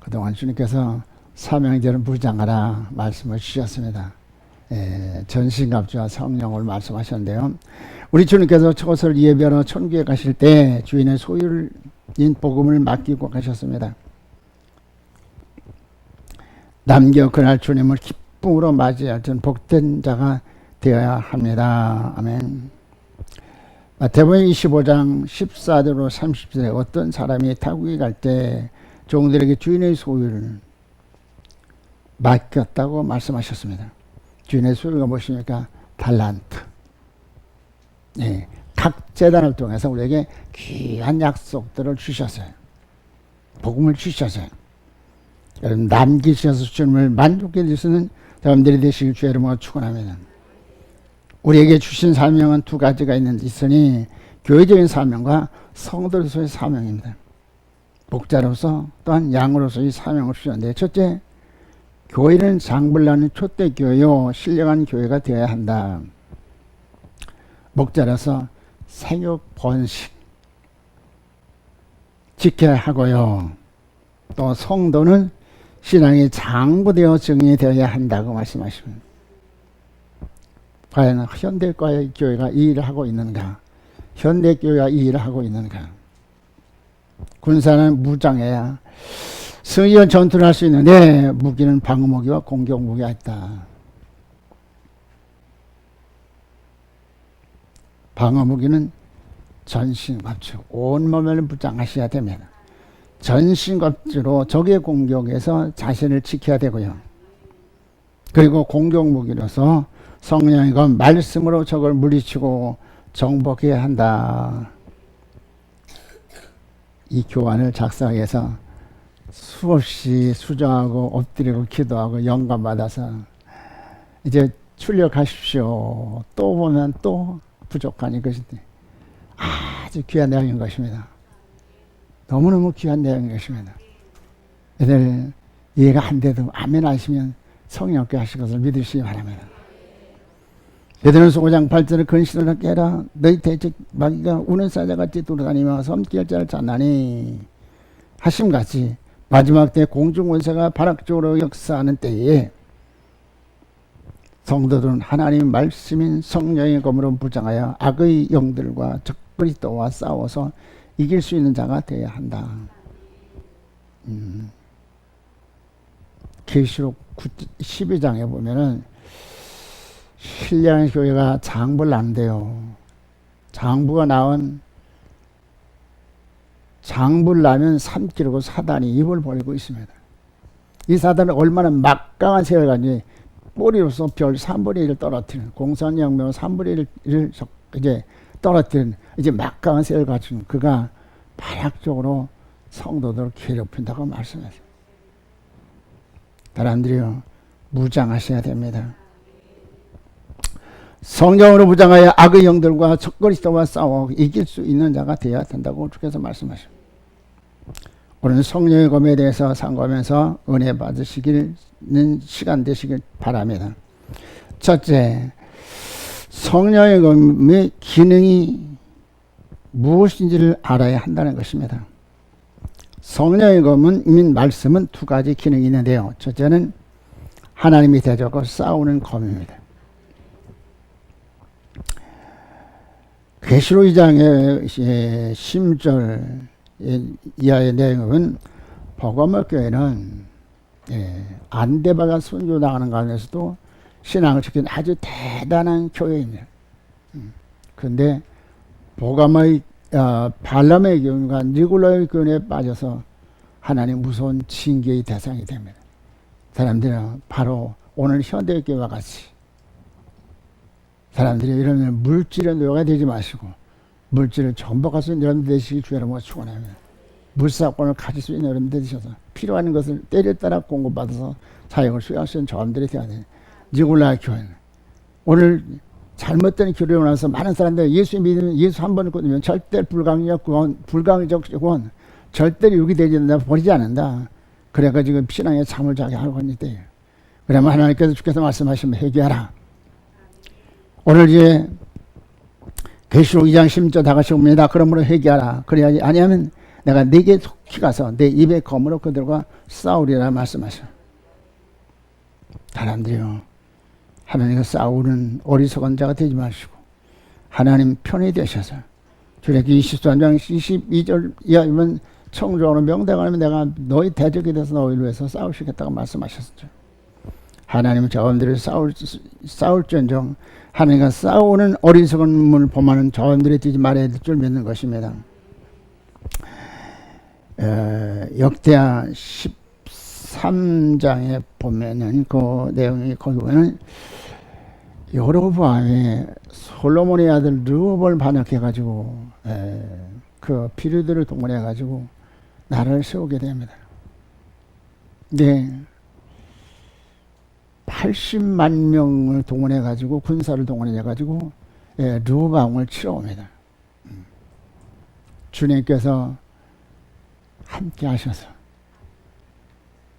그동안 주님께서 사명제를 무장하라 말씀을 주셨습니다. 전신갑주와 성령을 말씀하셨는데요. 우리 주님께서 저것을 예배하러 천국에 가실 때 주인의 소유인 복음을 맡기고 가셨습니다. 남겨 그날 주님을 기쁨으로 맞이할 전 복된 자가 되어야 합니다. 아멘. 마태복음 25장 14절로 30절에 어떤 사람이 타국에 갈 때 종들에게 주인의 소유를 맡겼다고 말씀하셨습니다. 주인의 소유가 무엇입니까? 달란트. 각 재단을 통해서 우리에게 귀한 약속들을 주셨어요. 복음을 주셨어요. 여러분 남기셔서 주님을 만족해 주시는 여러분들이 되시길 주의 이름으로 축원합니다. 우리에게 주신 사명은 두 가지가 있으니 교회적인 사명과 성도로서의 사명입니다. 목자로서 또한 양으로서의 사명을 주셨는데, 첫째, 교회는 장불나는 초대교회요 신령한 교회가 되어야 한다. 목자로서 생육 번식 지켜야 하고요, 또 성도는 신앙의 장부되어 증인이 되어야 한다고 말씀하십니다. 과연 현대교회가 이 일을 하고 있는가? 현대교회가 이 일을 하고 있는가? 군사는 무장해야 승리한 전투를 할 수 있는데 무기는 방어무기와 공격무기가 있다. 방어무기는 전신갑주, 온몸을 무장하셔야 됩니다. 전신갑주로 적의 공격에서 자신을 지켜야 되고요. 그리고 공격무기로서 성령과 말씀으로 적을 물리치고 정복해야 한다. 이 교환을 작성해서 수없이 수정하고 엎드리고 기도하고 영감받아서 이제 출력하십시오. 또 보면 또 부족하니 것인데 아주 귀한 내용인 것입니다. 너무너무 귀한 내용인 것입니다. 애들 이해가 안 돼도 아멘 하시면 성령께 하실 것을 믿으시기 바랍니다. 베드로전서 5장 8절에 근신을 깨라. 너희 대적 마귀가 우는 사자같이 돌아다니며 섬길 자를 찾나니 하심같이 마지막 때 공중권세가 발악적으로 역사하는 때에 성도들은 하나님 말씀인 성령의 검으로 무장하여 악의 영들과 적그리스도와 싸워서 이길 수 있는 자가 되어야 한다. 계시록 12장에 보면은 신령한 교회가 장부를 낳는데요. 장부가 낳은 장부를 낳으면 3kg 사단이 입을 벌리고 있습니다. 이 사단은 얼마나 막강한 세력을 가지고 뿌리로서 별 3분의 1을 떨어뜨리는, 공산혁명 3분의 1을 이제 떨어뜨리는 이제 막강한 세력을 가지고 그가 발악적으로 성도들을 괴롭힌다고 말씀하세요. 사람들이요, 무장하셔야 됩니다. 성령으로 무장하여 악의 영들과 적그리스도와 싸워 이길 수 있는 자가 되어야 된다고 주께서 말씀하십니다. 오늘 성령의 검에 대해서 상고하면서 은혜 받으시기는 시간 되시길 바랍니다. 첫째, 성령의 검의 기능이 무엇인지를 알아야 한다는 것입니다. 성령의 검은 말씀은 두 가지 기능이 있는데요. 첫째는 하나님이 대적과 싸우는 검입니다. 계시록 2장의 10절 이하의 내용은 버가모 교회는 안데바가 선교당하는 가운데서도 신앙을 지키는 아주 대단한 교회입니다. 그런데 버가모의 발람의 교회가 니골라의 교회에 빠져서 하나님 무서운 징계의 대상이 됩니다. 사람들은 바로 오늘 현대교회와 같이 사람들이 이런 물질에 노예가 되지 마시고 물질을 전복할 수 있는 여러분들 되시기 주의 이름으로 축원합니다. 물사권을 가질 수 있는 여러분들 되셔서 필요한 것을 때에 따라 공급받아서 사역을 수행할 수 있는 저함들이 되어야 돼요. 니골라의 교회는 오늘 잘못된 교리로 나서 많은 사람들이 예수 믿으면 예수 한 번 믿으면 절대 불강력 구원, 불강적 구원 절대로 유기되지 않는다, 버리지 않는다. 그래가지고 신앙에 잠을 자게 하고 있는 때예요. 그러면 하나님께서 주께서 말씀하시면 회개하라. 오늘 이제 계시록 2장 10절 다 같이 옵니다. 그러므로 회개하라. 그래야지 아니하면 내가 네게 속히 가서 내 입에 검으로 그들과 싸우리라 말씀하셔. 사람들이요, 하나님과 싸우는 어리석은 자가 되지 마시고 하나님 편이 되셔서 출애굽기 23장 22절 이하면 청조하는 명대가면 내가 너희 대적이 돼서 너희를 위해서 싸우시겠다고 말씀하셨죠. 하나님은 저분들이 싸울전정 하나님과 싸우는 어리석은 문을 범하는 저분들이 되지 말아야 될 줄 믿는 것입니다. 역대하 13장에 보면은 그 내용이 거기 보면은 여로보암이 솔로몬의 아들 르호보암을 반역해가지고 그 비류들을 동원해가지고 나라를 세우게 됩니다. 네, 80만 명을 동원해가지고 군사를 동원해가지고 르호보암을 치러 옵니다. 주님께서 함께 하셔서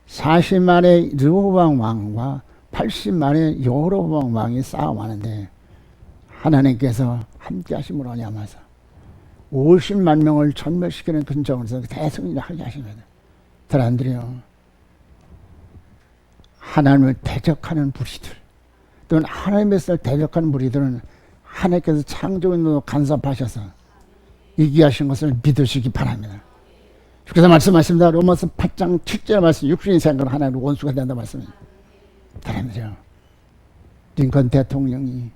40만의 르호보암 왕과 80만의 여로보암 왕이 싸움하는데 하나님께서 함께 하심으로 하냐면서 50만 명을 전멸시키는 근정에서 대승리를 하게 하십니다. 사람들이요, 하나님을 대적하는 무리들 또는 하나님의 대적하는 무리들은 하나님께서 창조인으로 간섭하셔서 이기하신 것을 믿으시기 바랍니다. 그래서 말씀하십니다. 로마서 8장 7절 말씀, 육신의 생각은 하나님의 원수가 된다 말씀입니다. 사람들이요, 링컨 대통령이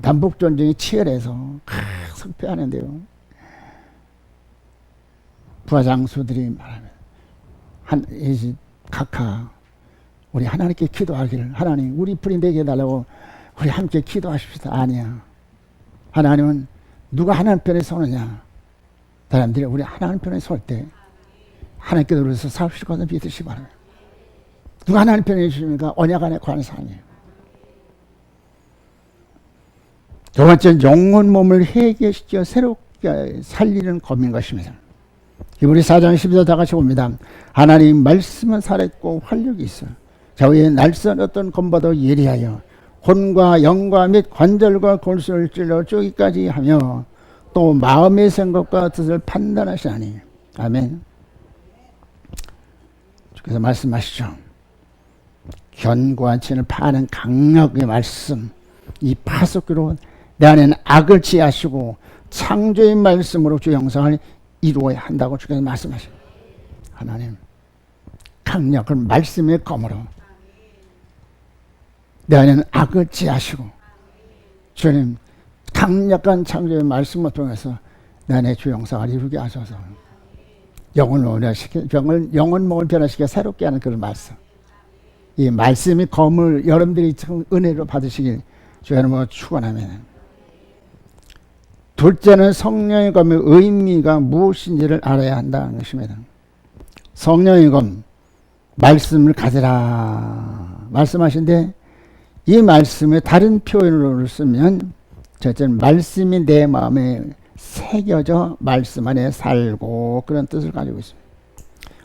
남북전쟁이 치열해서 승패하는데요, 부하장수들이 말합니다. 각하 우리 하나님께 기도하기를, 하나님 우리 불이 되게 해달라고 우리 함께 기도하십시다. 아니야, 하나님은 누가 하나님 편에 서느냐, 사람들이 우리 하나님 편에 설 때 하나님께서 우리에서 싸우실 것을 믿으시기 바랍니다. 누가 하나님 편에 있으십니까? 언약 안에 관한 사람이에요. 두 번째는 영혼 몸을 회개시켜 새롭게 살리는 검인 것입니다. 히브리 4장 12절 다 같이 봅니다. 하나님 말씀은 살아있고 활력이 있어 좌우의 날선 어떤 검보다 예리하여 혼과 영과 및 관절과 골수를 찔러 쪼기까지 하며 또 마음의 생각과 뜻을 판단하시나니. 아멘. 주께서 말씀하시죠. 견고한 진을 파는 강력의 말씀, 이 파수기로 내 안에는 악을 지하시고 창조의 말씀으로 주 형상을 이루어야 한다고 주께서 말씀하시죠. 하나님 강력한 말씀의 검으로 내 안에는 악을 지하시고 주님 강력한 창조의 말씀을 통해서 내 안에 주 형상을 이루게 하셔서 영혼 몸을 변화시켜 새롭게 하는 그런 말씀, 이 말씀의 검을 여러분들이 은혜로 받으시길 주 여러분을 축원합니다. 둘째는 성령의 검의 의미가 무엇인지를 알아야 한다는 것입니다. 성령의 검, 말씀을 가지라 말씀하신데 이 말씀의 다른 표현으로 쓰면 첫째는 말씀이 내 마음에 새겨져 말씀 안에 살고, 그런 뜻을 가지고 있습니다.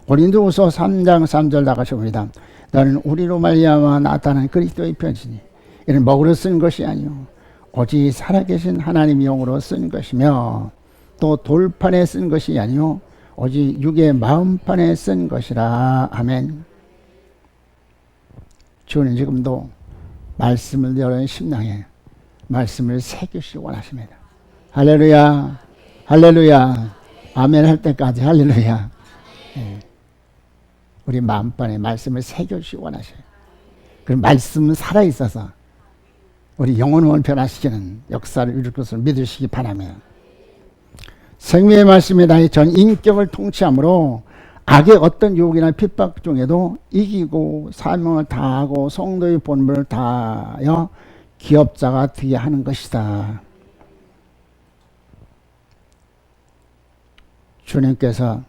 고린도후서 3장 3절 나가셔봅니다. 너는 우리로 말미암아 나타난 그리스도의 편지니 이는 먹으로 쓴 것이 아니요 오직 살아계신 하나님의 영으로 쓴 것이며 또 돌판에 쓴 것이 아니요 오직 육의 마음판에 쓴 것이라. 아멘. 주는 지금도 말씀을 여러분 심령에 말씀을 새기시기 원하십니다. 할렐루야, 할렐루야, 아멘 할 때까지 할렐루야. 우리 마음판에 말씀을 새겨주시기 원하셔요. 그 말씀은 살아있어서 우리 영혼을 변화시키는 역사를 이룰 것을 믿으시기 바랍니다. 생명의 말씀이 나의 전 인격을 통치함으로 악의 어떤 유혹이나 핍박 중에도 이기고 사명을 다하고 성도의 본분을 다하여 기업자가 되게 하는 것이다. 주님께서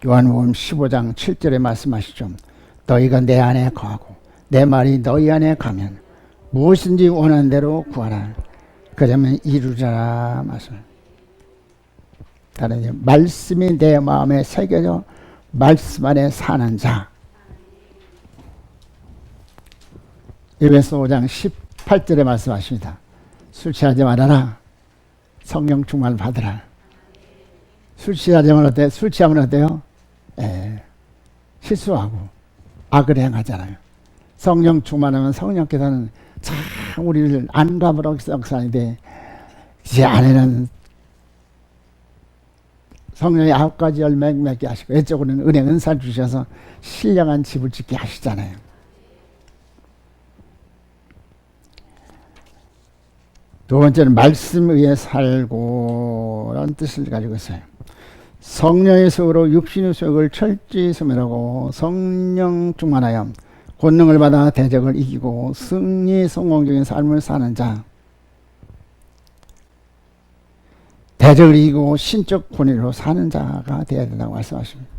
요한복음 15장 7절에 말씀하시죠. 너희가 내 안에 거하고 내 말이 너희 안에 가면 무엇인지 원하는 대로 구하라. 그러면 이루리라 말씀. 다른 말씀이 내 마음에 새겨져 말씀 안에 사는 자. 에베소 5장 18절에 말씀하십니다. 술 취하지 말아라. 성령 충만을 받으라. 술 취하면 어때요? 술 취하면 어때요? 예, 실수하고 악을 행하잖아요. 성령 충만하면 성령께서는 참 우리를 안감으로 역사하는데 제 안에는 성령의 9가지 열매 맺게 하시고 외적으로는 은혜 은사를 주셔서 신령한 집을 짓게 하시잖아요. 두 번째는 말씀 위에 살고 라는 뜻을 가지고 있어요. 성령의 속으로 육신의 속을 철저히 소멸하고 성령 충만하여 권능을 받아 대적을 이기고 승리 성공적인 삶을 사는 자, 대적을 이기고 신적 권위로 사는 자가 되어야 된다고 말씀하십니다.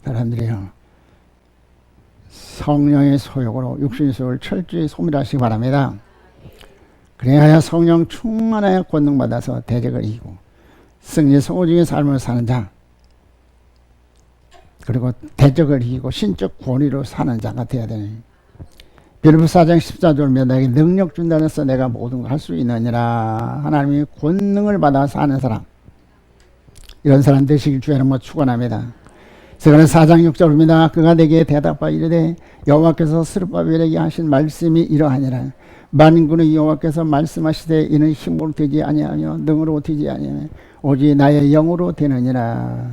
사람들이요, 성령의 소욕으로 육신의 소욕을 철저히 소멸하시기 바랍니다. 그래야 성령 충만하여 권능받아서 대적을 이기고 승리 성공적인 삶을 사는 자, 그리고 대적을 이기고 신적 권위로 사는 자가 되어야 되니 빌립보 4장 14절에 내게 능력 준다는 해서 내가 모든 걸 할 수 있느니라. 하나님이 권능을 받아 사는 사람, 이런 사람 되시길 주의 이름으로 축원합니다. 세가는 4장 6절입니다. 그가 내게 대답하여 이르되 여호와께서 스룹바벨에게 하신 말씀이 이러하니라. 만군의 여호와께서 말씀하시되 이는 힘으로 되지 아니하며 능으로 되지 아니하며 오직 나의 영으로 되느니라.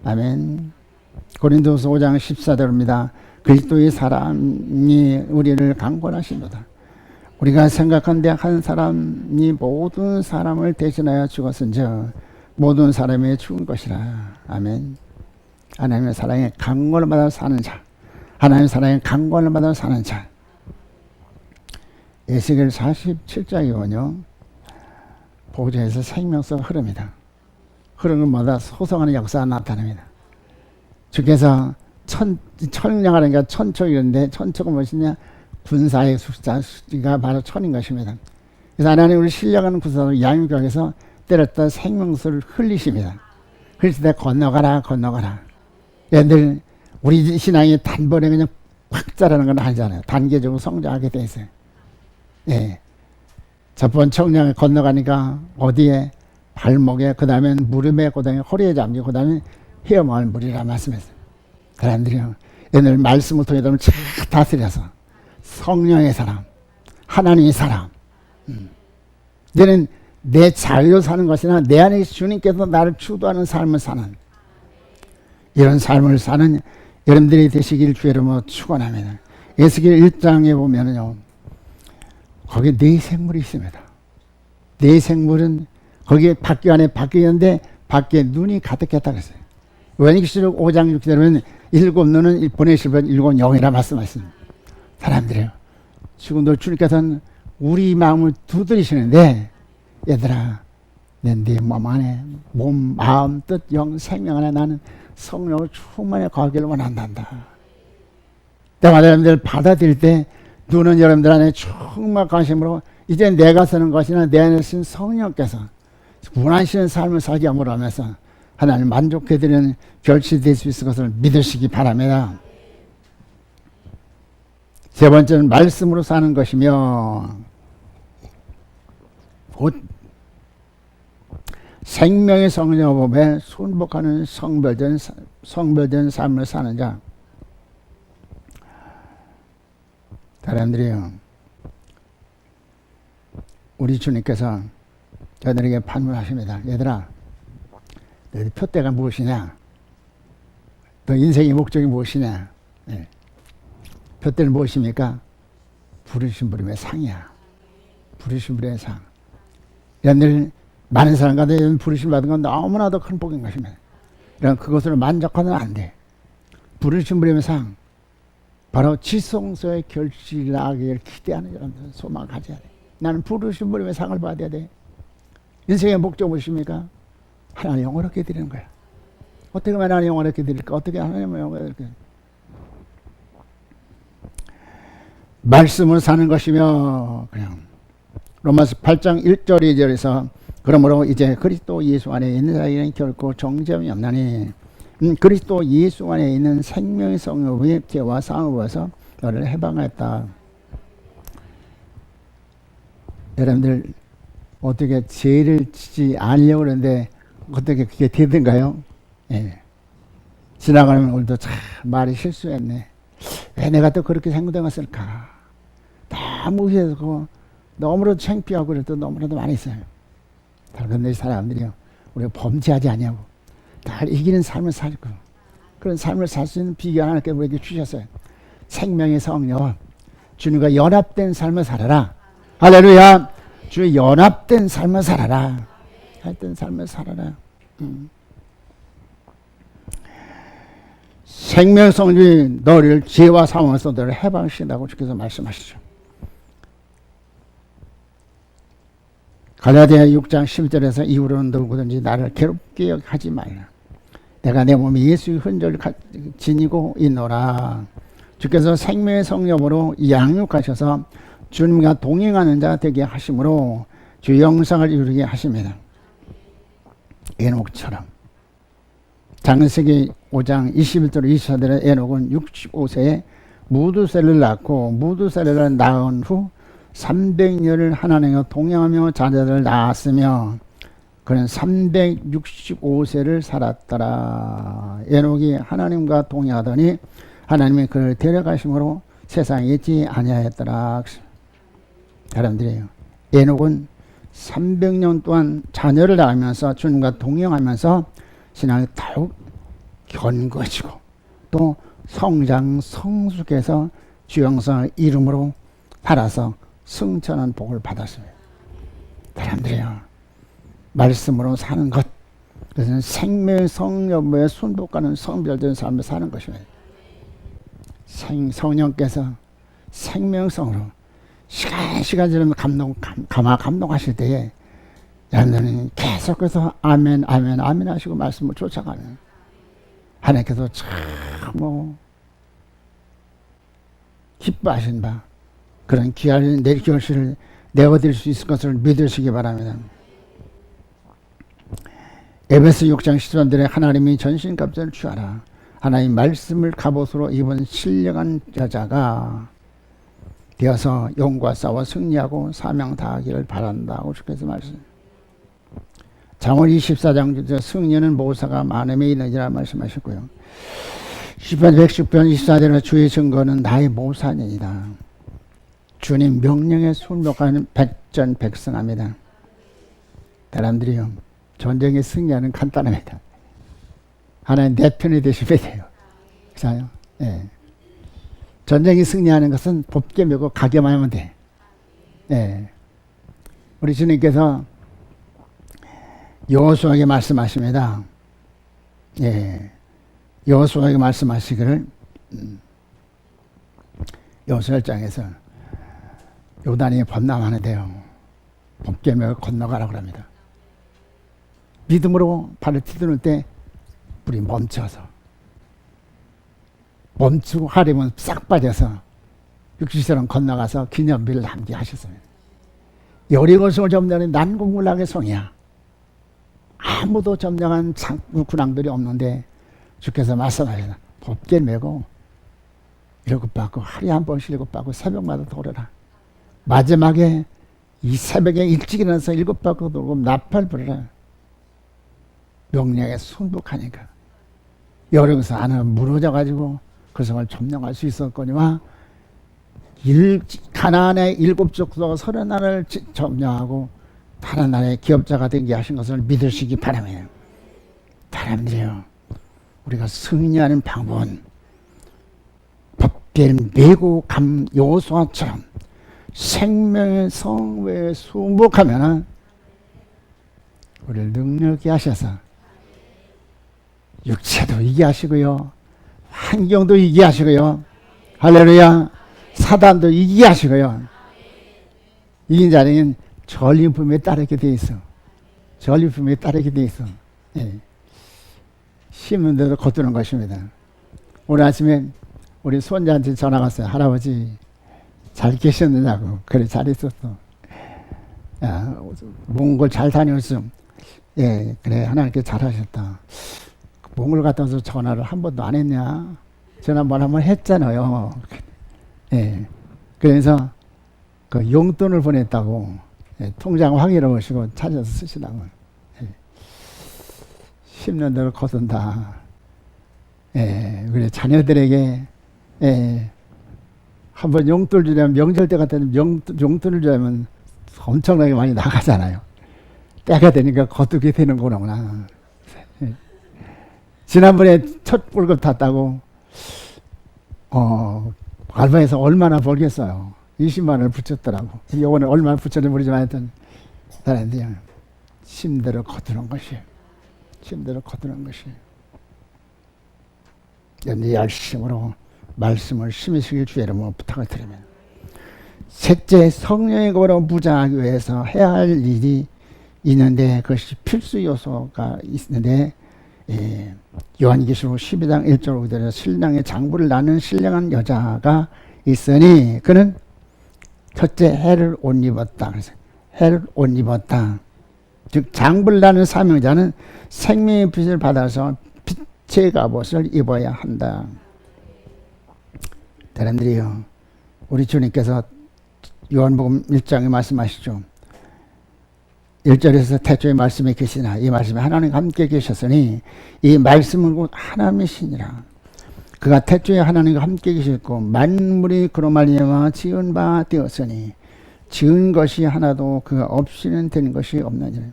아멘. 고린도서 5장 14절입니다. 그리스도의 사람이 우리를 강권하시도다. 우리가 생각한데 한 사람이 모든 사람을 대신하여 죽었은즉 모든 사람이 죽은 것이라. 아멘. 하나님의 사랑에 강권을 받아 사는 자, 하나님의 사랑에 강권을 받아 사는 자. 에스겔 47장이군요. 보좌에서 생명수가 흐릅니다. 흐르는 것마다 소성하는 역사가 나타납니다. 주께서 천량하는 게 천척이었는데 천척은 무엇이냐? 군사의 숫자가 바로 천인 것입니다. 그래서 하나님 우리 신령한 군사로 양육각에서 때렸다 생명수를 흘리십니다. 그래서 내 건너가라 건너가라. 얘들 우리 신앙이 단번에 그냥 확 자라는 건 아니잖아요. 단계적으로 성장하게 돼 있어요. 예. 첫 번째 청량에 건너가니까 어디에? 발목에, 그 다음에 무릎에, 그 다음에 허리에 잠기고, 그 다음에 헤엄할 물이라 말씀했어요. 사람들이요, 얘들 말씀을 통해 잘 다스려서 성령의 사람, 하나님의 사람, 너는 내 자유로 사는 것이나 내 안에 주님께서 나를 주도하는 삶을 사는, 이런 삶을 사는 여러분들이 되시길 주의 이름으로 축원합니다. 에스겔 1장에 보면은요, 거기에 네 생물이 있습니다. 네 생물은 거기에 밖에 안에 바뀌었는데 밖에 눈이 가득했다 그랬어요. 요한계시록 5장 6절에 일곱 눈은 보내실 분 일곱 영이라 말씀하셨습니다. 사람들이요, 지금도 주님께서는 우리 마음을 두드리시는데, 얘들아, 내 몸 안에 몸, 마음, 뜻, 영, 생명 안에 나는 성령을 충만히 거하기를 원한단다. 때마다 여러분들 받아들일 때 눈은 여러분들 안에 충만 관심으로 이제 내가 사는 것이나 내 안에 쓰신 성령께서 원하시는 삶을 살게 함으로 하면서 하나님 만족해드리는 결실이 될 수 있을 것을 믿으시기 바랍니다. 세 번째는 말씀으로 사는 것이며 곧 생명의 성령법에 순복하는 성별된 삶을 사는 자. 사람들이요, 우리 주님께서 저들에게 판문하십니다. 얘들아, 너희 표대가 무엇이냐? 너 인생의 목적이 무엇이냐? 네. 표대는 무엇입니까? 부르신 분의 상이야. 부르신 분의 상. 여러분들 많은 사람 가운데 부르심 받은 건 너무나도 큰 복인 것입니다. 그럼 그것으로 만족하면 안 돼. 부르신 분의 상, 바로 지성소의 결실이 나기를 기대하는 여러분들 소망을 가져야 돼. 나는 부르신 분의 상을 받아야 돼. 인생의 목적 무엇입니까? 하나님 영원하게 드리는 거야. 어떻게 하면 하나님 영원하게 드릴까? 어떻게 하나님을 영원하게 드릴까? 말씀을 사는 것이며, 그냥 로마서 8장 1절 2절에서 그러므로 이제 그리스도 예수 안에 있는 자에게는 결코 정죄함이 없나니 그리스도 예수 안에 있는 생명의 성령의 죄와 상업에서 너를 해방했다. 여러분들 어떻게 죄를 지지 않으려고 그러는데 어떻게 그게 되던가요? 예. 지나가는 오늘도 참 말이 실수했네. 왜 내가 또 그렇게 행동했을까? 너무 해서 너무나도 창피하고 그래도 너무나도 많이 있어요. 그런데 사람들이요, 우리가 범죄하지 아니하고 날 이기는 삶을 살고 그런 삶을 살 수 있는 비결 하나님께 우리에게 주셨어요. 생명의 성령, 주님과 연합된 삶을 살아라. 할렐루야. 주의 연합된 삶을 살아라. 연합된 삶을 살아라. 생명 성령이 너를 죄와 사망에서 너를 해방시킨다고 주께서 말씀하시죠. 갈라디아 6장 11절에서 이후로는 누구든지 나를 괴롭게 하지 말라. 내가 내 몸에 예수의 흔적을 지니고 있노라. 주께서 생명의 성령으로 양육하셔서 주님과 동행하는 자 되게 하심으로 주 영상을 이루게 하십니다. 에녹처럼. 창세기 5장 21절 24절에 에녹은 65세에 무두셀을 낳고 무두셀을 낳은 후 300년을 하나님과 동행하며 자녀들을 낳았으며 그는 365세를 살았더라. 에녹이 하나님과 동행하더니 하나님이 그를 데려가심으로 세상에 있지 아니하였더라. 사람들이에요. 에녹은 300년 동안 자녀를 낳으면서 주님과 동행하면서 신앙이 더욱 견고해지고 또 성장 성숙해서 주영성의 이름으로 살아서 승천한 복을 받았습니다. 사람들이요, 말씀으로 사는 것, 그것은 생명의 성령에 순복하는 성별된 삶을 사는 것입니다. 성령께서 생명성으로 시간 지나면 감동하실 때에 여러분들은 계속해서 아멘 아멘 아멘 하시고 말씀을 쫓아가는 하나님께서 참 기뻐하신 바 그런 귀한 내 결실을 내어드릴 수 있을 것을 믿으시기 바랍니다. 에베소 6장 13절에 하나님이 전신갑주를 취하라. 하나님 말씀을 갑옷으로 입은 신령한 여자가 되어서 용과 싸워 승리하고 사명 다하기를 바란다고 주께서 말씀. 잠언 24장 주제 승리는 모사가 많음에 있느니라 말씀하셨고요. 시편 110편 24절에 주의 증거는 나의 모사니이다. 주님 명령에 순복하는 백전백승합니다. 사람들이요, 전쟁에 승리하는 간단합니다. 하나님 내 편이 되시면 돼요. 그렇죠? 예. 전쟁에 승리하는 것은 법계 메고 가게만 하면 돼. 예. 우리 주님께서 여호수아에게 말씀하십니다. 예. 여호수아에게 말씀하시기를 여호수아 1장에서 요단이 범람하는데요, 법계 메고 건너가라고 합니다. 믿음으로 발을 디디는 때 우리 멈추고 하림은 싹 빠져서 육지처럼 건너가서 기념비를 함께하셨습니다. 여리고성을 점령한 난공불락의 성이야. 아무도 점령한 군왕들이 없는데 주께서 말씀하셨다. 법계 메고 7바퀴 하루에 한 번씩 7바퀴 새벽마다 돌아라. 마지막에 이 새벽에 일찍 일어나서 7바퀴 돌고 나팔 부르라. 명령에 순복하니까 여름에서 안은 무너져가지고 그 성을 점령할 수 있었거니와 가나안의 7족속 30나라를 점령하고 다른 나라의 기업자가 되게 하신 것을 믿으시기 바랍니다. 사람들이요, 우리가 승리하는 방법은 법계를 메고 감 여호수아처럼 생명의 성회에 순복하면 우리를 능력이 하셔서 육체도 이기하시고요, 환경도 이기하시고요, 할렐루야, 사단도 이기하시고요. 이긴 자는 전리품에 따르게 돼 있어. 전리품에 따르게 돼 있어. 예. 심는 대로 거두는 것입니다. 오늘 아침에 우리 손자한테 전화가 왔어요. 할아버지 잘 계셨느냐고. 그래, 잘 있었어. 야, 몽골 잘 다녀왔어. 예, 그래, 하나님께 잘하셨다. 몽골 갔다 와서 전화를 한 번도 안 했냐? 전화 뭘 한번 했잖아요. 예, 그래서 그 용돈을 보냈다고, 예, 통장 확인해 보시고 찾아서 쓰시라고. 예. 심는 대로 거둔다. 예, 우리 자녀들에게 예, 한번 용돈 주려면 명절 때 같은 용돈을 주려면 엄청나게 많이 나가잖아요. 때가 되니까 거두게 되는 거구나. 예. 지난번에 첫 월급 탔다고 알바에서 얼마나 벌겠어요. 20만 원을 붙였더라고. 이번에 얼마나 붙였는지 모르지만 하여튼 사람들이 힘대로 거두는 것이에요. 힘대로 거두는 것이에요. 열심으로 말씀을 심히시길 주의 이름으로 부탁을 드리면, 셋째, 성령의 거로 무장하기 위해서 해야 할 일이 있는데 그것이 필수 요소가 있는데, 요한계시록 12장 1절 5절에 신랑의 장부를 나는 신령한 여자가 있으니 그는 첫째 해를 옷 입었다. 그래서 해를 옷 입었다. 즉 장부를 나는 사명자는 생명의 빛을 받아서 빛의 갑옷을 입어야 한다. 여러분들이요, 우리 주님께서 요한복음 1장에 말씀하시죠. 1절에서 태초에 말씀이 계시나 이 말씀이 하나님과 함께 계셨으니 이 말씀은 곧 하나님이시니라. 그가 태초에 하나님과 함께 계셨고 만물이 그로 말미암아 지은 바 되었으니 지은 것이 하나도 그가 없이는 된 것이 없느니라.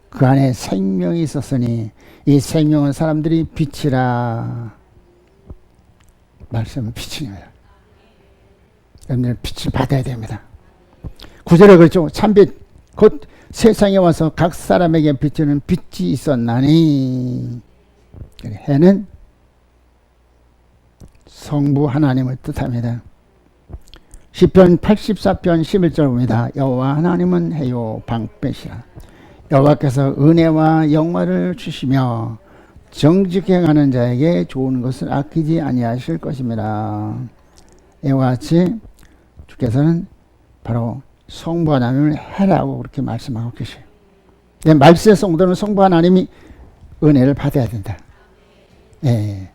그 안에 생명이 있었으니 이 생명은 사람들이 빛이라. 말씀은 빛입니다. 여러분들 빛을 받아야 됩니다. 9절에 그렇죠. 참빛 곧 세상에 와서 각 사람에게 비추는 빛이 있었나니, 해는 성부 하나님을 뜻합니다. 시편 84편 11절 봅니다. 여호와 하나님은 해요 방패시라. 여호와께서 은혜와 영화를 주시며 정직히 행하는 자에게 좋은 것을 아끼지 아니하실 것입니다. 이와 같이 주께서는 바로 성부 하나님을 해라고 그렇게 말씀하고 계셔요. 말씀의 성도는 성부 하나님이 은혜를 받아야 된다. 예,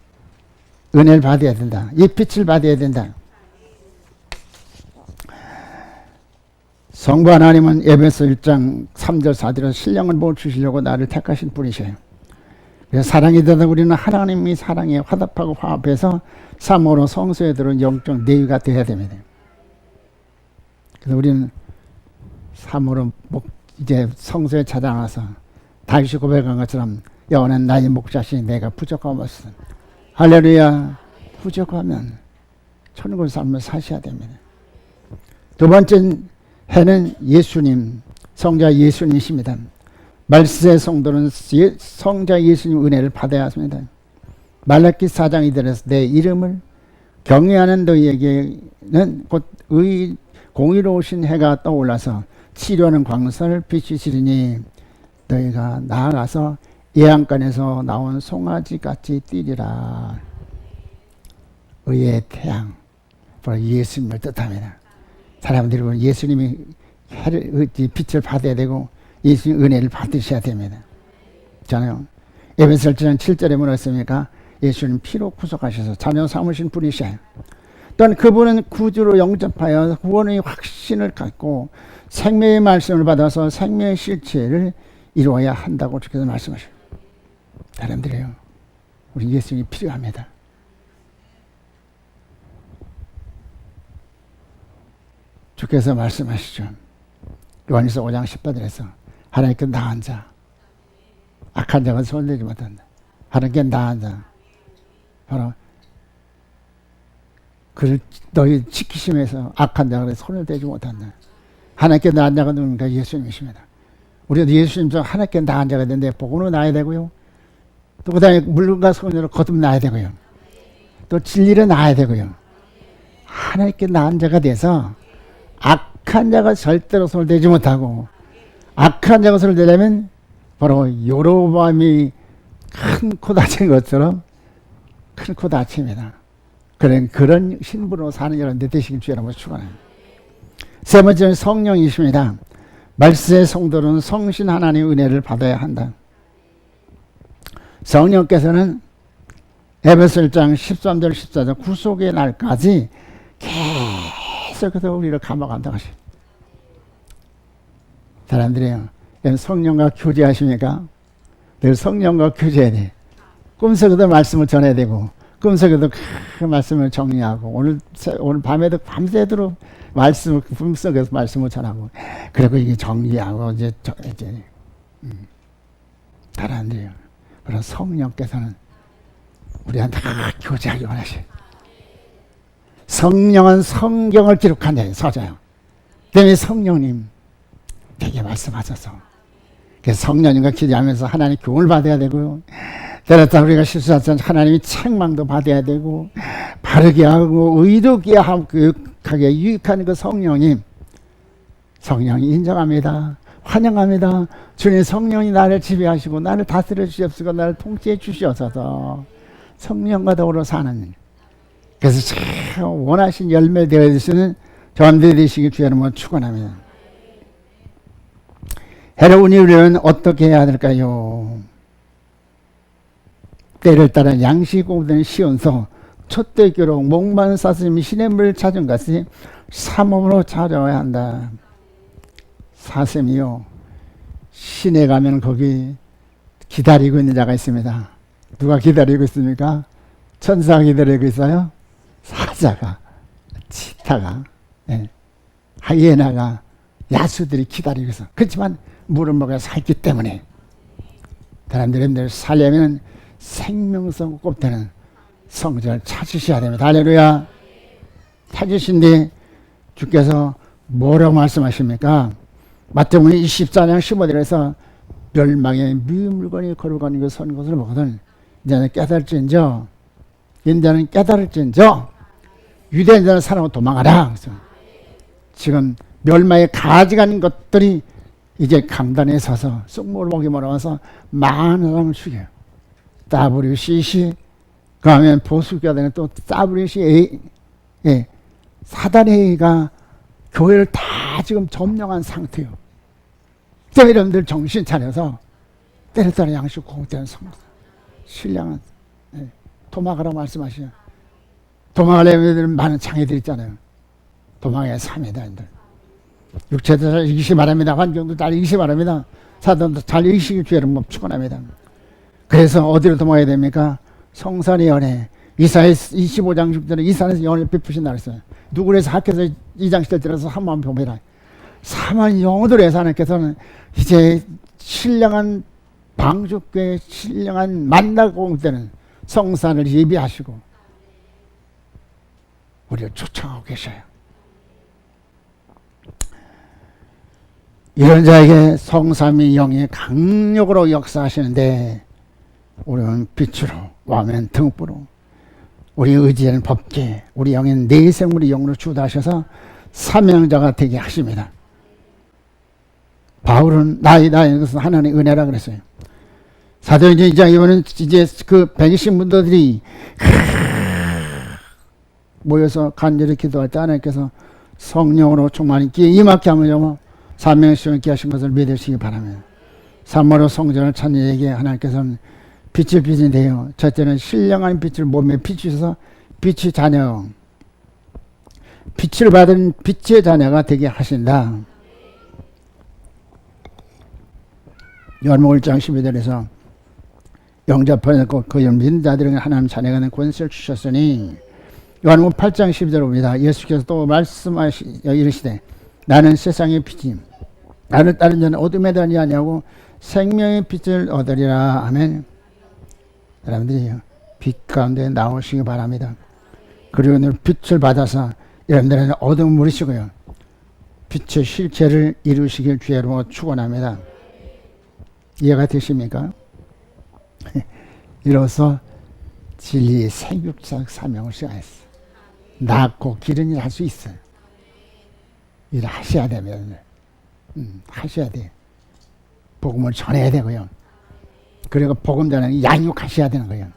은혜를 받아야 된다. 이 빛을 받아야 된다. 성부 하나님은 에베소 1장 3절 4절에서 신령을 보호 주시려고 나를 택하신 분이셔요. 그래서 사랑이 되다 우리는 하나님이 사랑에 화답하고 화합해서 사모로 성소에 들어온 영적 내위가 되어야 됩니다. 그래서 우리는 사모로 이제 성소에 찾아가서 다윗이 고백한 것처럼 여호와는 나의 목자시니 내가 부족함 없음. 할렐루야. 부족하면 천국의 삶을 사셔야 됩니다. 두 번째 해는 예수님, 성자 예수님이십니다. 말세의 성도는 성자 예수님 은혜를 받아야 합니다. 말라기 4장 2절에서 내 이름을 경외하는 너희에게는 곧 공의로우신 해가 떠올라서 치료하는 광선을 비추시리니 너희가 나아가서 예양간에서 나온 송아지같이 뛰리라. 의의 태양, 바로 예수님을 뜻합니다. 사람들이 보면 예수님이 빛을 받아야 되고 예수님 은혜를 받으셔야 됩니다. 잖아요. 에베소 1장 7절에 뭐라 했습니까? 예수님 피로 구속하셔서 자녀 삼으신 분이셔요. 또한 그분은 구주로 영접하여 구원의 확신을 갖고 생명의 말씀을 받아서 생명의 실체를 이루어야 한다고 주께서 말씀하셔요. 사람들이요, 우리 예수님이 필요합니다. 주께서 말씀하시죠. 요한일서 5장 18절에서 하나님께 나은 자, 악한 자가 손대지 못한다. 하나님께 나은 자, 바로 그를 너희 지키심에서 악한 자가 손을 대지 못한다. 하나님께 나은 자가 누굽니까? 예수님이십니다. 우리도 예수님처럼 하나님께 나은 자가 되는데 복음으로 나야 되고요. 또 그 다음에 물과 성령으로 거듭 나야 되고요. 또 진리로 나야 되고요. 하나님께 나은 자가 돼서 악한 자가 절대로 손을 대지 못하고, 악한 자가 손을 대려면 바로 요로밤이 큰 코 다친 것처럼 큰 코 다칩니다. 그런 신분으로 사는 여러분들 되시길 주의 이름으로 축원합니다. 세 번째는 성령이십니다. 말세의 성도는 성신 하나님의 은혜를 받아야 한다. 성령께서는 에베소 1장 13절 14절 구속의 날까지 계속해서 우리를 감화간다고 하십니다. 사람들이요, 성령과 교제하십니까? 늘 성령과 교제해야 돼. 꿈속에도 말씀을 전해야 되고, 꿈속에도 그 말씀을 정리하고, 오늘 밤에도 밤새도록 말씀을, 꿈속에서 말씀을 전하고, 그리고 이게 정리하고, 이제 다른데요. 그런 성령께서는 우리한테 교제하기 원하셔요. 성령은 성경을 기록한다, 서자요. 때문에 성령님 되게 말씀하셔서, 그래서 성령님과 기도하면서 하나님 교훈을 받아야 되고요. 때렸다 우리가 실수하면 하나님이 책망도 받아야 되고, 바르게 하고 의롭게 하게 유익하는 그 성령님, 성령이 인정합니다. 환영합니다. 주님 성령이 나를 지배하시고 나를 다스려 주시옵시고 나를 통치해 주시옵소서. 성령과 더불어 사는, 그래서 참 원하신 열매 되어 주시는 저함들 되시길 주의 이름으로 축원합니다. 여러분이 우리는 어떻게 해야 될까요? 때를 따라 양식 공부되는 시온소 촛대교로 목만 사스님이 시냇물을 찾은 것이 삼엄으로 찾아와야 한다. 사슴이요, 시내 가면 거기 기다리고 있는 자가 있습니다. 누가 기다리고 있습니까? 천사가 기다리고 있어요. 사자가, 치타가, 하이에나가, 야수들이 기다리고 있어. 그렇지만 물을 먹어야 살기 때문에 사람들이 살려면 생명성 꼽되는 성전을 찾으셔야 됩니다. 할렐루야. 찾으신데 주께서 뭐라고 말씀하십니까? 마태복음 24장 15절에서 멸망의 미물건이 걸어가는 그 선 것을 보거든 이제는 깨달을진저, 인자는 깨달을진저, 유대인 자는 사람으로 도망하라. 그래서 지금 멸망에 가져가는 것들이 이제 강단에 서서 쑥모를 먹이 몰아와서 많은 사람을 죽여요. WCC, 그 다음에 보수교단은 또 WCA, 사단회의가 교회를 다 지금 점령한 상태예요. 여러분들 정신 차려서 때를 따라 양식 공급되는 성도, 신령한 도망가라고 말씀하시죠. 도망가려면 많은 장애들 있잖아요. 도망의 삶이다. 육체도 잘 이기시 바랍니다. 환경도 잘 이기시 바랍니다. 사단도 잘 이기시길 주의를 축원합니다. 그래서 어디로 도망가야 됩니까? 성산의 연회. 이사야 25장 6절에 이산에서 연을 베푸신다 그랬어요. 누구래서 학교에서 2장 10절에서 한번 보매라. 사만 영혼들에서 하나님께서는 이제 신령한 방주교회, 신령한 만나고 때는 성산을 예비하시고 우리를 초청하고 계셔요. 이런 자에게 성삼위 영이 강력으로 역사하시는데 우리는 빛으로 와면 등불로, 우리 의지는 법계, 우리 영인 내생물이 영으로 주도하셔서 사명자가 되게 하십니다. 바울은 나이다 이것은 하나님의 은혜라 그랬어요. 사도행전 2장 이번은 이제 그 120분들이 모여서 간절히 기도할 때 하나님께서 성령으로 충만히 임하게 하며 사명을 수행케 하신 것을 믿으시기 바랍니다. 삼모로 성전을 찾는 이에게 하나님께서는 빛을 비신대요. 첫째는 신령한 빛을 몸에 비추셔서 빛의 자녀, 빛을 받은 빛의 자녀가 되게 하신다. 요한복음 1장 12절에서 영접하였고 그 믿는 자들에게 하나님 자녀가 된 권세를 주셨으니, 요한복음 8장 12절 봅니다. 예수께서 또 이르시되 나는 세상의 빛임, 나를 따른 자는 어둠에 다니지 아니하고 생명의 빛을 얻으리라. 아멘. 여러분들이 빛 가운데 나오시기 바랍니다. 그리고 늘 빛을 받아서 여러분들은 어둠을 물으시고요, 빛의 실체를 이루시길 주의로 축원합니다. 이해가 되십니까? 이로써 진리 생육적 사명을 시작했어. 낳고 기른 일 할 수 있어요. 일 하셔야 되면 하셔야 돼. 복음을 전해야 되고요. 그리고 복음 전하는 양육하셔야 되는 거예요.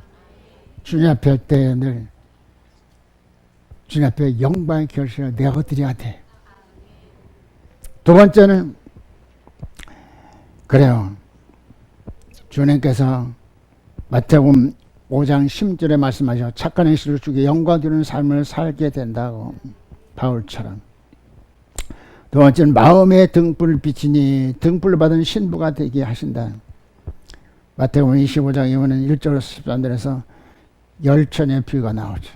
주님 앞에 할 때 늘 주님 앞에 영광의 결실을 내가 드려야 돼. 두 번째는 그래요. 주님께서 마태복음 5장 10절에 말씀하셔 착한 행실을 주게 영광 드리는 삶을 살게 된다고, 바울처럼. 두 번째는 마음의 등불을 비치니 등불을 받은 신부가 되게 하신다. 마태복음 25장 이후는 1절에서 13절에서 열천의 비유가 나오죠.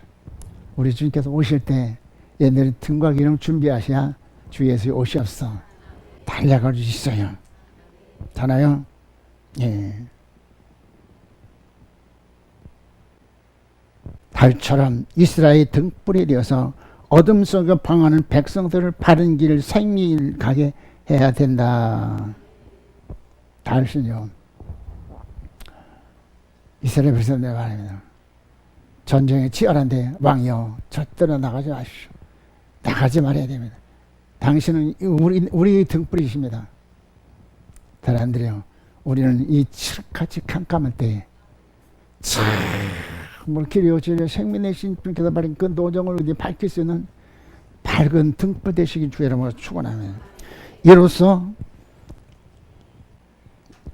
우리 주님께서 오실 때 얘네들이 등과 기름 준비하셔야 주 예수의 오시옵소. 달려갈 수 있어요. 되나요? 예. 달처럼 이스라엘 등불이 되어서 어둠 속에 방황하는 백성들을 바른 길, 생길 가게 해야 된다. 달신요. 이스라엘 백성들 말입니다. 전쟁이 치열한데 왕이여 절대로 나가지 마십시오. 나가지 말아야 됩니다. 당신은 우리 등불이십니다. 사람들이요, 우리는 이 칠흑같이 캄캄한 때에 참을 길이요 진리요 생명의 신분께서 바른 그 노정을 어디 밝힐 수 있는 밝은 등불 되시길 주의 이름으로 축원합니다. 이로써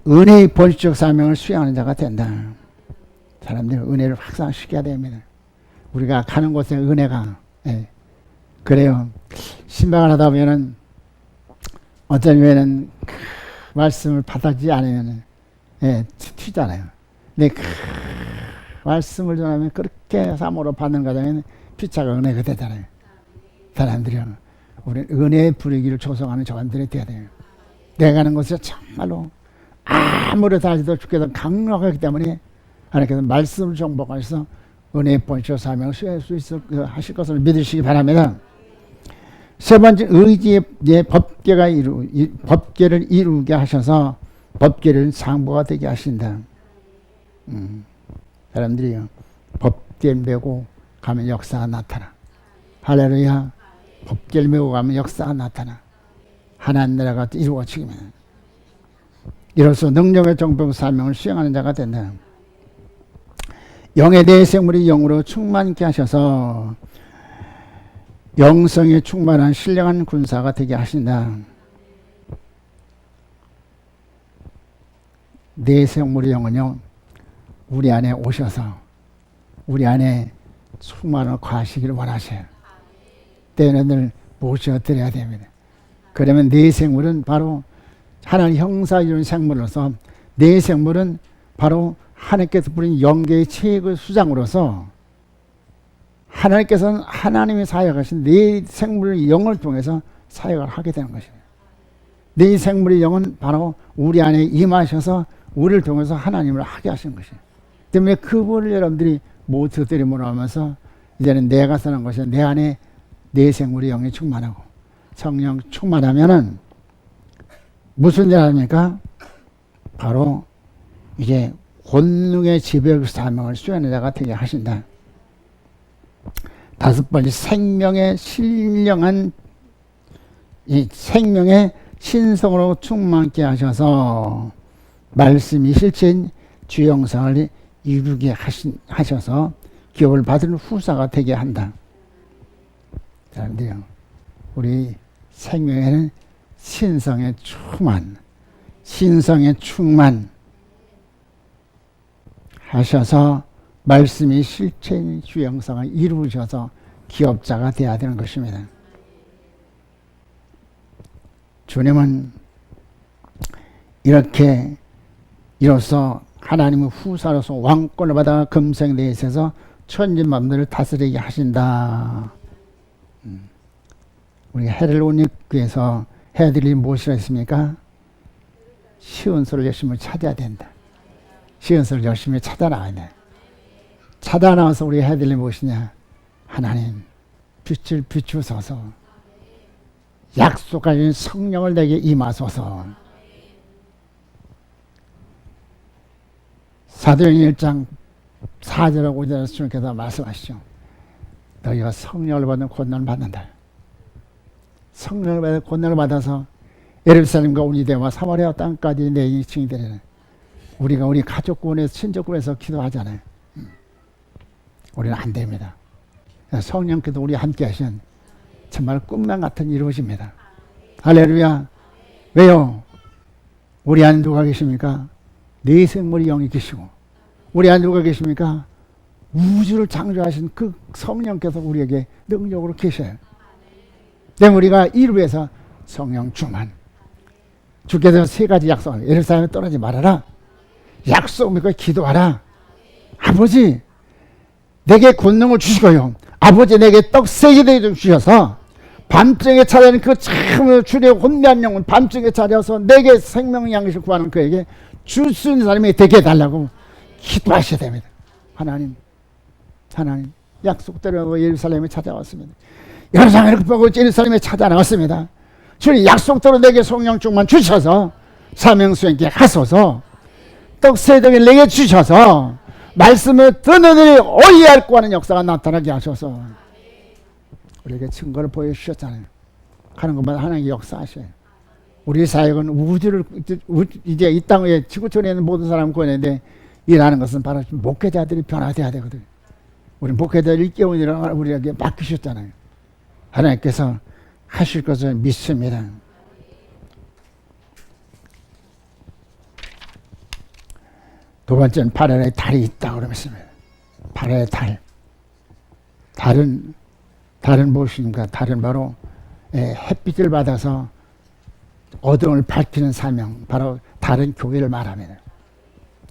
은혜의 본질적 사명을 수행하는 자가 된다. 사람들이 은혜를 확산시켜야 됩니다. 우리가 가는 곳에 은혜가, 예. 그래요. 신방을 하다 보면은 어떤 교회는 말씀을 받아주지 않으면, 예, 튀잖아요. 근데 말씀을 전하면 그렇게 사모로 받는 과정에는 피차가 은혜가 되잖아요. 사람들이요, 우리는 은혜의 부르기를 조성하는 저간들이 돼야 돼요. 내가 가는 곳에 정말로 아무래도 하지도 주께서 강력하기 때문에 하나님께서 말씀을 정복하셔서 은혜의 본질 사명을 수행할 수 있을 하실 것을 믿으시기 바랍니다. 세 번째, 의지의 법계를 이루게 하셔서 법계를 상부가 되게 하신다. 사람들이요, 법계를 메고 가면 역사가 나타나. 할렐루야. 법계를 메고 가면 역사가 나타나. 하나님 나라가 이루어지기만. 이로써 능력의 정복 사명을 수행하는 자가 된다. 영의 내 생물이 영으로 충만케 하셔서 영성에 충만한 신령한 군사가 되게 하신다. 내 생물의 영은요, 우리 안에 오셔서 우리 안에 충만을 과하시기를 원하셔요. 때는 늘 모셔드려야 됩니다. 그러면 내 생물은 바로 하나님 형사 이룬 생물로서, 내 생물은 바로 하나님께서 부린 영계의 최고 수장으로서 하나님께서는 하나님의 사역하신 내 생물의 영을 통해서 사역을 하게 되는 것입니다. 내 생물의 영은 바로 우리 안에 임하셔서 우리를 통해서 하나님을 하게 하신 것이에요. 때문에 그분을 여러분들이 모두 드림으로 하면서 이제는 내가 사는 것이 내 안에 내 생물의 영이 충만하고 성령 충만하면은 무슨 일 합니까? 바로 이제 권능의 지배의 사명을 수행하는 자가 되게 하신다. 다섯 번째, 생명의 신령한 이 생명의 신성으로 충만케 하셔서 말씀이 실체인 주 영상을 이루게 하셔서 기업을 받은 후사가 되게 한다. 사람들이요, 우리 생명에는 신성의 충만 하셔서 말씀이 실체인 주 영상을 이루셔서 기업자가 되어야 되는 것입니다. 주님은 이렇게 이로써 하나님의 후사로서 왕권을 받아 금생내에서 천지만물을 다스리게 하신다. 우리 해를 오니께서 해드릴 무엇이라 했습니까? 쉬운 소를 열심히 찾아야 된다. 쉬운 소를 열심히 찾아 나와야 돼. 찾아 나와서 우리 해드릴 무엇이냐? 하나님, 빛을 비추소서. 약속하신 성령을 내게 임하소서. 사도행전 1장 4절하고 5절에서 주님께서 말씀하시죠. 너희가 성령을 받는 권능을 받는다. 성령을 받아 권능을 받아서 예루살렘과 온유대와 사마리아 땅까지 내 인칭이 되리라. 우리가 우리 가족군에서 친족군에서 기도하잖아요. 우리는 안 됩니다. 성령께서 우리 함께 하신 정말 꿈만 같은 이루어집니다. 할렐루야. 왜요? 우리 안에 누가 계십니까? 내 생물의 영이 계시고, 우리 안에 누가 계십니까? 우주를 창조하신 그 성령께서 우리에게 능력으로 계셔요. 때문에 우리가 이를 위해서 성령 충만. 주께서 세 가지 약속을, 예루살렘에 떠나지 말아라. 약속 믿고 기도하라. 아버지 내게 권능을 주시고요. 아버지 내게 떡 3개 좀 주셔서 밤중에 찾아는 그 참 주의 혼미한 영혼 밤중에 찾아서 내게 생명 양식을 구하는 그에게 줄 수 있는 사람이 되게 해달라고 기도하셔야 됩니다. 하나님 약속대로 예루살렘에 찾아왔습니다. 예루살렘을 보고 예루살렘에 찾아 나왔습니다. 주님 약속대로 내게 성령 충만 주셔서 사명 수행께 하소서. 떡 3덩이 내게 주셔서 말씀을 듣는 일이 어이할고 하는 역사가 나타나게 하셔서 우리에게 증거를 보여주셨잖아요. 하는 것마다 하나님이 역사하셔요. 우리 사역은 우주를 이제 이 땅에 지구촌에 있는 모든 사람을 구원했는데 일하는 것은 바로 목회자들이 변화돼야 되거든요. 우리 목회자를 일깨우는 일을 우리에게 맡기셨잖아요. 하나님께서 하실 것을 믿습니다. 두 번째는 8월에 달이 있다고 그러습니다. 8월에 달. 달은 무엇입니까? 달은 바로 햇빛을 받아서 어둠을 밝히는 사명. 바로 달은 교회를 말합니다.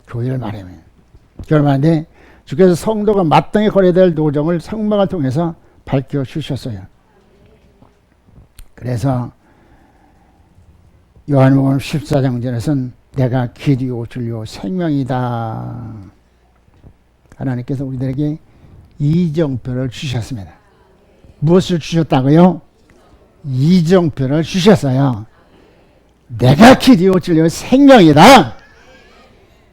교회를 말합니다. 교회를 말하는데 주께서 성도가 마땅히 걸어야 될 노정을 성막을 통해서 밝혀주셨어요. 그래서 요한복음 14장전에서는 내가 길이요 진리요 생명이다. 하나님께서 우리들에게 이정표를 주셨습니다. 무엇을 주셨다고요? 이정표를 주셨어요. 내가 길이요 진리요 생명이다.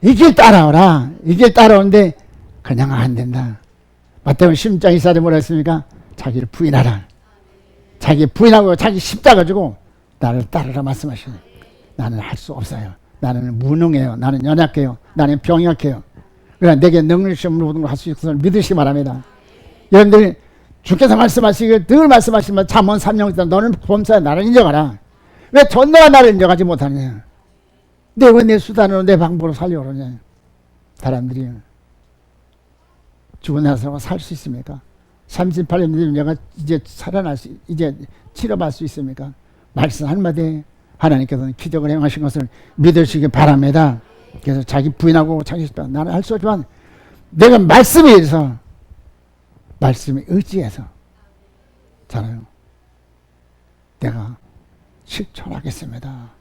이 길 따라오라. 이 길 따라오는데 그냥 안 된다. 마태복음 10장 24절에 뭐라 했습니까? 자기를 부인하라. 자기 부인하고 자기 십자가 지고 나를 따르라 말씀하시네. 나는 할 수 없어요. 나는 무능해요. 나는 연약해요. 나는 병약해요. 그러나 내게 능력 시험을 모든 걸 할 수 있을 믿으시기 바랍니다. 여러분들 주께서 말씀하시기를 늘 말씀하시면 잠언 3장 너는 범사에 나를 인정하라. 왜 전너가 나를 인정하지 못하느냐. 내가 내 수단으로 내 방법으로 살려고 그러냐. 사람들이 죽은 나서 살 수 있습니까? 38년 되면 내가 이제 살아날 수, 이제 치료받을 수 있습니까? 말씀 한마디에 하나님께서는 기적을 행하신 것을 믿으시기 바랍니다. 그래서 자기 부인하고 자기 싶다. 나는 할 수 없지만 내가 말씀에 의해서 말씀에 의지해서 잖아요. 내가 실천하겠습니다.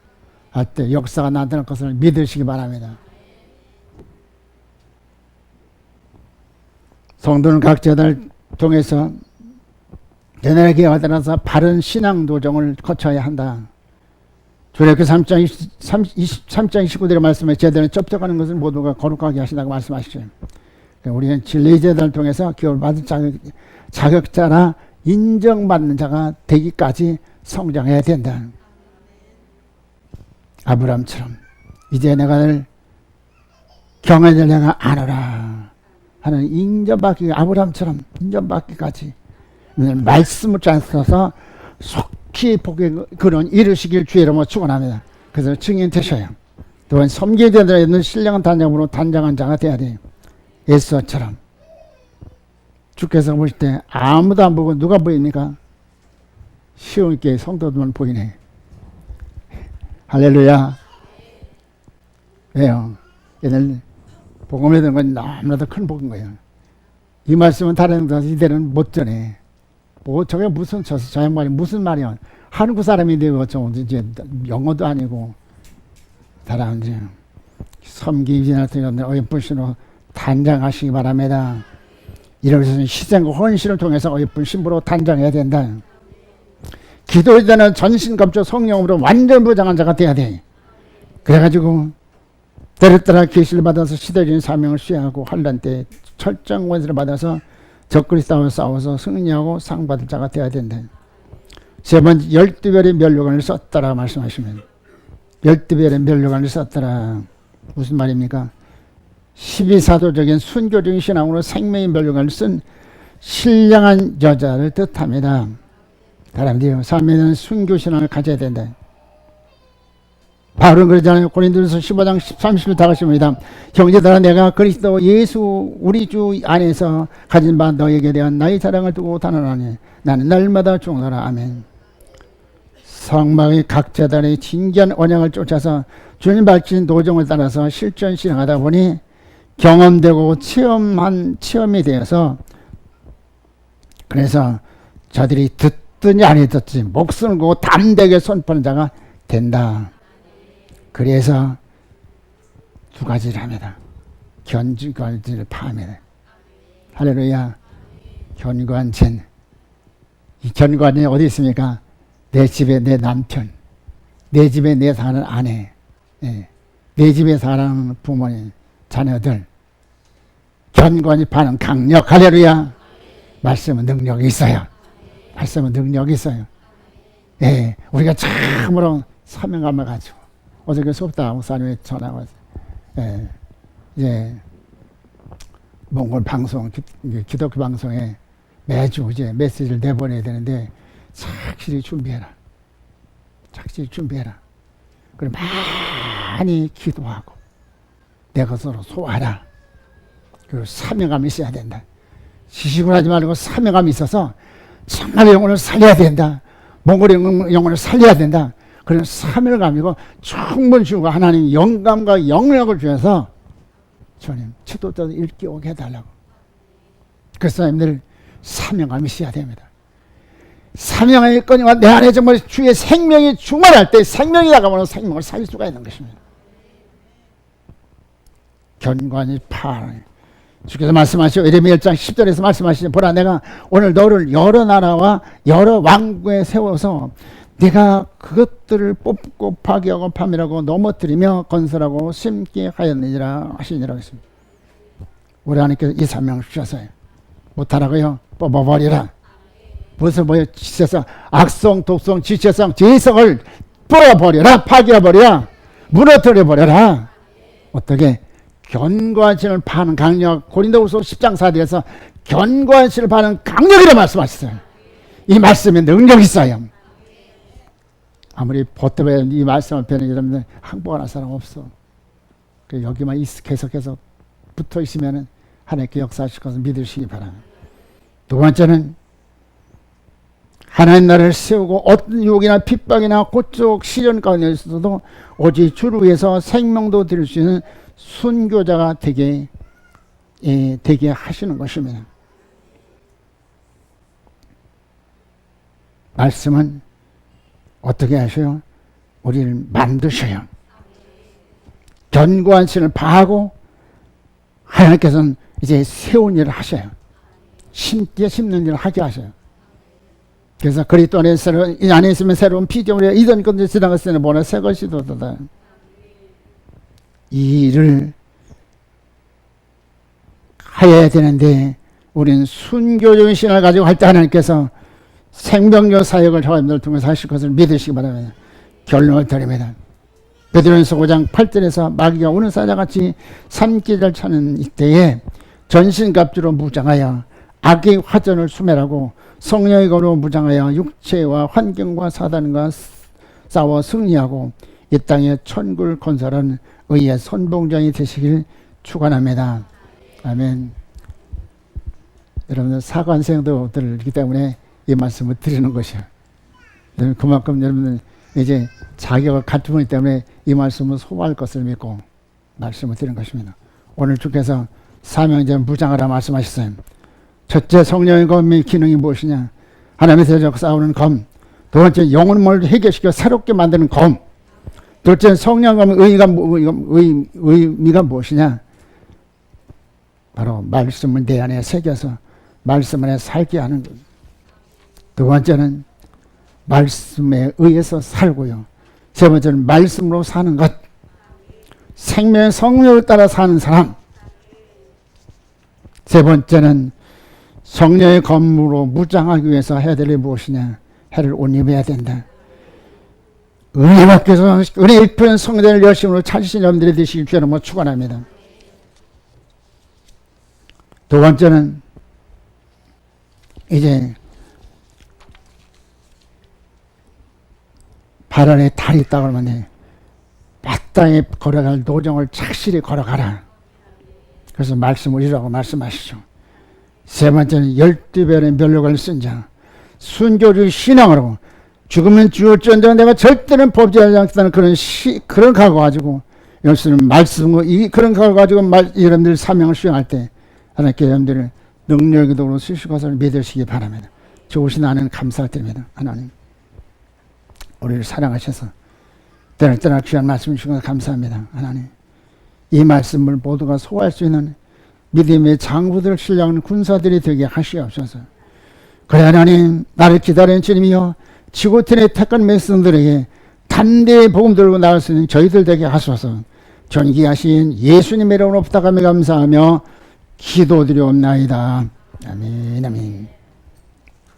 할 때 역사가 나타날 것을 믿으시기 바랍니다. 성도는 각 제단을 통해서 내내에게 와닿아서 바른 신앙 도정을 거쳐야 한다. 주례그 3장 29절의 말씀에 제단을 접촉하는 것을 모두가 거룩하게 하신다고 말씀하시죠. 우리는 진리의 제단을 통해서 기업을 받은 자격자나 인정받는 자가 되기까지 성장해야 된다. 아브라함처럼 이제 내가 늘 경외를 내가 아노라 하는 인정받기, 아브라함처럼 인정받기까지 말씀을 짜서 속히 복의 그런 이루시길 주의 이름으로 축원합니다. 그래서 증인 되셔요. 또한 섬기게 되더라 있는 신령한 단장으로 단장한 자가 돼야 돼요. 에스더처럼 주께서 보실 때 아무도 안 보고 누가 보입니까? 시온교회 성도들만 보이네. 할렐루야. 왜요? 얘들 복음을 듣는 건 너무나도 큰 복인 거예요. 이 말씀은 다른 데서 이대로는 못 전해. 뭐 저게 무슨 저 양반이 무슨 말이야? 한국 사람인데 저 이제 영어도 아니고 사람들 섬기지나 등의 어여쁜 신으로 단장하시기 바랍니다. 이러면서 희생과 헌신을 통해서 어여쁜 신부로 단장해야 된다. 기도에 대한 전신갑주 성령으로 완전 부장한 자가 돼야 돼. 그래가지고 때를 따라 계시를 받아서 시대적인 사명을 수행하고 환난 때 철저한 권세를 받아서 적그리 싸워서 승리하고 상 받을 자가 돼야 된다. 세 번째 12별의 면류관을 썼더라 말씀하시면 12별의 면류관을 썼더라. 무슨 말입니까? 12사도적인 순교적인 신앙으로 생명의 면류관을 쓴 신령한 여자를 뜻합니다. 사람들이 삶에는 순교신앙을 가져야 된다. 바울은 그러잖아요. 고린도전서 15장 30절 다 같습니다. 형제들아 내가 그리스도 예수 우리 주 안에서 가진 바 너에게 대한 나의 사랑을 두고 단언하니 나는 날마다 죽노라. 아멘. 성막의 각 제단의 진귀한 언약을 쫓아서 주님 밝힌 도정을 따라서 실천 실행하다 보니 경험되고 체험이 되어서 그래서 저들이 듣든지 안 듣든지 목숨을 걸고 담대하게 선포하는 자가 된다. 그래서 두 가지를 합니다. 견고한진을 파합니다. 할렐루야. 견고한진. 이 견고한진이 어디 있습니까? 내 집에 내 남편, 내 집에 내 사는 아내, 내 집에 사는 부모님, 자녀들. 견고한이 파는 강력. 할렐루야. 말씀은 능력이 있어요. 말씀은 능력이 있어요. 예, 우리가 참으로 사명감을 가지고 어저께 수업다 목사님이 전화가 왔어요. 예, 이제 몽골 방송, 기독교 방송에 매주 이제 메시지를 내보내야 되는데 착실히 준비해라. 착실히 준비해라. 그리고 많이 기도하고 내 것으로 소화하라. 그리고 사명감이 있어야 된다. 지식을 하지 말고 사명감이 있어서 정말 영혼을 살려야 된다. 몽골의 영혼을 살려야 된다. 그런 사명감이고 충분히 주고 하나님 영감과 영력을 주셔서 주님 지도자도 일깨우게 해달라고. 그래서 사람들 사명감이 있어야 됩니다. 사명감이 있거니와 내 안에 정말 주의 생명이 충만할 때 생명이 다가오면 생명을 살릴 수가 있는 것입니다. 견고하니 파하니 주께서 말씀하시고 예레미야 1장 10절에서 말씀하시죠. 보라 내가 오늘 너를 여러 나라와 여러 왕국에 세워서 네가 그것들을 뽑고 파괴하고 파멸하고 넘어뜨리며 건설하고 심게 하였느니라 하시니라 했습니다. 우리 하나님께서 이 사명을 주셨어요. 못하라고요? 뽑아버리라. 무엇을 뭐예요? 지체성, 악성, 독성, 지체성, 죄성을 뿌려버려라. 파괴해버려라. 무너뜨려버려라. 어떻게? 견고한 신을 파는 강력. 고린도후서 10장 4절에서 견고한 신을 파는 강력이라 말씀하셨어요. 이 말씀에 능력이 있어요. 아무리 보태봐야 이 말씀을 배는 여러분들 항복할 사람 없어. 여기만 계속해서 붙어 있으면 하나님께 역사하실 것을 믿으시기 바랍니다. 두 번째는 하나님 나라를 세우고 어떤 유혹이나 핍박이나 고쪽 시련 가운데 있어도 오직 주를 위해서 생명도 드릴 수 있는 순교자가 되게 하시는 것입니다. 말씀은 어떻게 하셔요? 우리를 만드셔요. 견고한 신을 파하고 하나님께서는 이제 세운 일을 하셔요. 심는 일을 하게 하셔요. 그래서 그리스도 안에 이 안에 있으면 새로운 피조물이야. 이전 것들이 지나갔으니 보나 새 것이 돋다. 이 일을 해야 되는데 우리는 순교적인 신을 가지고 할 때 하나님께서 생명력 사역을 저희들 통해서 하실 것을 믿으시기 바랍니다. 결론을 드립니다. 베드로전서 5장 8절에서 마귀가 우는 사자같이 산기를 차는 이때에 전신갑주로 무장하여 악의 화전을 수멸하고 성령의 검으로 무장하여 육체와 환경과 사단과 싸워 승리하고 이 땅에 천국을 건설한 의의 선봉장이 되시길 축원합니다. 아멘. 여러분들 사관생도들이기 때문에 이 말씀을 드리는 것이요. 그만큼 여러분들 이제 자격을 갖춘 분이기 때문에 이 말씀을 소화할 것을 믿고 말씀을 드리는 것입니다. 오늘 주께서 사명제 무장하라 말씀하셨어요. 첫째 성령의 검의 기능이 무엇이냐? 하나님의 대적 싸우는 검. 두 번째 영혼을 해결시켜 새롭게 만드는 검. 둘째 성령의 검의 의미가 무엇이냐? 바로 말씀을 내 안에 새겨서 말씀 안에 살게 하는 것. 두 번째는 말씀에 의해서 살고요. 세 번째는 말씀으로 사는 것. 생명의 성령을 따라 사는 사람. 세 번째는 성령의 검으로 무장하기 위해서 해야 될 일이 무엇이냐? 해를 옷 입어야 된다. 은혜 밖에서 은혜 입히는 성도들 열심으로 찾으신 여러분들이 되시길 주여 축원합니다. 두 번째는 이제 발 안에 달이 있다고 하면 마땅히 걸어갈 노정을 착실히 걸어가라. 그래서 말씀을 이라고 말씀하시죠. 세 번째는 12별의 면류관을 쓴 자, 순교주의 신앙으로 죽으면 죽을지언정 내가 절대는 범죄하지 않겠다는 그런 각오 가지고 여러분은 말씀을 그런 각오 가지고 여러분들 사명을 수행할 때 하나님께 여러분들을 능력으로 쓰실 것을 믿으시기 바랍니다. 좋으신 하나님 감사드립니다. 하나님 우리를 사랑하셔서 때나 귀한 말씀 주셔서 감사합니다. 하나님 이 말씀을 모두가 소화할 수 있는 믿음의 장부들 신뢰하는 군사들이 되게 하시옵소서. 그래 하나님 나를 기다리는 주님이여 지구촌의 택한 백성들에게 담대히 복음 들고 나갈 수 있는 저희들 되게 하소서. 존귀하신 예수님의 이름으로 부탁하며 감사하며 기도드리옵나이다. 아멘 아멘.